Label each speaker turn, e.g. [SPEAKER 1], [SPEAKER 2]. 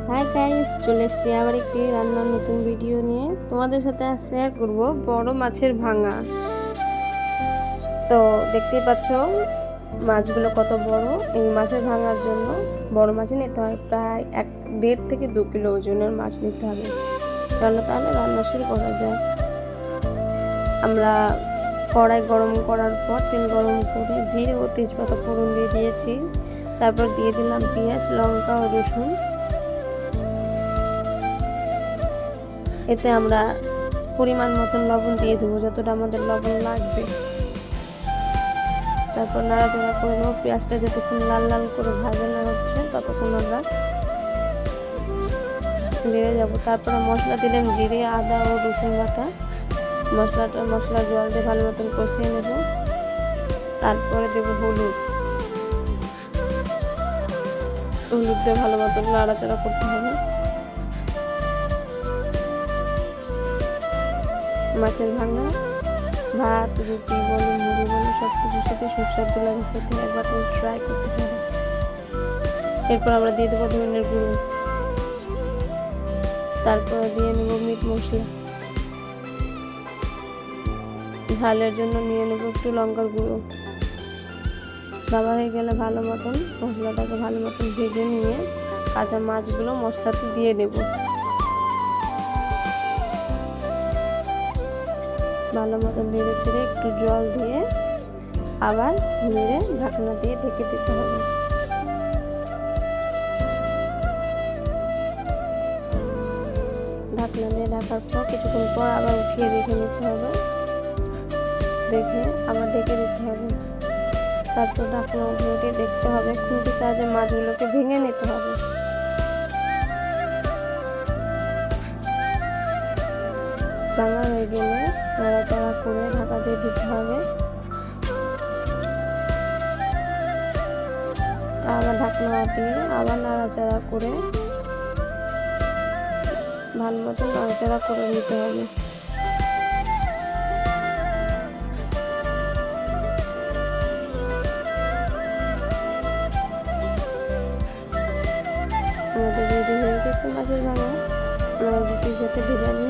[SPEAKER 1] Hi guys, চলে এসেছি আবার একটি রান্নার নতুন ভিডিও নিয়ে। তোমাদের সাথে শেয়ার করব বড় মাছের ভাঙা। তো দেখতেই পাচ্ছ মাছগুলো কত বড়। এই মাছের ভাঙার জন্য বড় মাছই নিতে হয়, প্রায় 1.5 থেকে 2 কিলো ওজনের মাছ নিতে হবে। চলো তাহলে রান্না শুরু করা যায়। আমরা কড়াই গরম করার পর তেল গরম করে জিরে ও তেজপাতা ফোড়ন দিয়ে দিয়েছি। তারপর দিয়ে দিলাম পেঁয়াজ, লঙ্কা ও রসুন। এতে আমরা পরিমাণ মতন লবণ দিয়ে দেবো, যতটা আমাদের লবণ লাগবে। তারপর নাড়াচাড়া করে নেবো। পেঁয়াজটা যতক্ষণ লাল লাল করে ভাজা না হচ্ছে ততক্ষণ আমরা নেড়ে যাবো। তারপরে মশলা দিলাম জিরে, আদা ও রসুন বাটা। মশলা জল দিয়ে ভালো মতন কষিয়ে নেব। তারপরে দেবো হলুদ দিয়ে ভালো মতন নাড়াচাড়া করতে হবে। মাছের ভাঙা ভাত, রুটি বলো, মুড়ি বলো, সব কিছুর সাথে সুস্বাদু লাগে খেতে। একবার তুমি ট্রাই করতে পারো। এরপর আমরা দিয়ে দেবো ধনের গুঁড়ো। তারপর দিয়ে নেবো মিট মশলা। ঝালের জন্য নিয়ে নেবো একটু লঙ্কার গুঁড়ো। দেওয়া হয়ে গেলে ভালো মতন মশলাটাকে ভালো মতন ভেজে নিয়ে কাঁচা মাছগুলো মশলাতে দিয়ে দেবো। ভালো মতন নেড়ে চেড়ে একটু জল দিয়ে আবার নেড়ে ঢাকনা দিয়ে ঢেকে দিতে হবে। ঢাকনা দিয়ে ঢাকার পর কিছুক্ষণ পর আবার উঠিয়ে রেখে নিতে হবে। দেখে আবার ঢেকে দিতে হবে। তারপর ঢাকনা উঠিয়ে দেখতে হবে, খুন্তির সাহায্যে মাছগুলোকে ভেঙে নিতে হবে। ভাঙা হয়ে গেলে নাড়াচাড়া করে ঢাকা দিয়ে দিতে হবে। আবার ঢাকনা উঠিয়ে আবার নাড়াচাড়া করে ভালো মতো নাড়াচাড়া করে নিতে হবে। আমাদের রেডি হয়ে গেছে মাছের ভাঙা। আমরা রুটির সাথে বিরিয়ানি